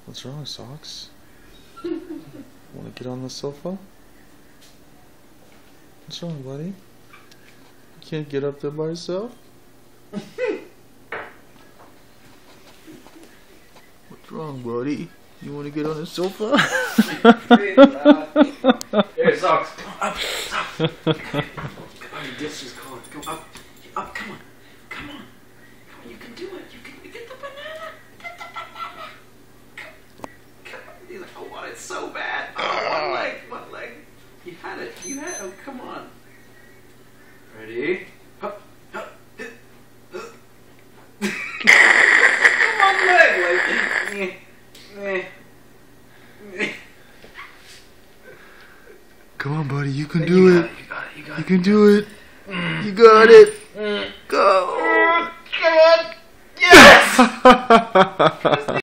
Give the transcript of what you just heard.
What's wrong, Socks? Want to get on the sofa? What's wrong, buddy? You can't get up there by yourself? What's wrong, buddy? You want to get on the sofa? Here, Socks. Come on, up, Socks. Come on, your disc is calling. Come up, up. Come on, come on. Come on, you can do it. You can get the banana. Get the banana. Come on. He's like, oh, what? It's so bad. Oh, one leg. You had it. Oh, come on. Ready? Up, up. One leg. Come on, buddy. You can do it. You You can do it. You got it. Go. Come on. Yes!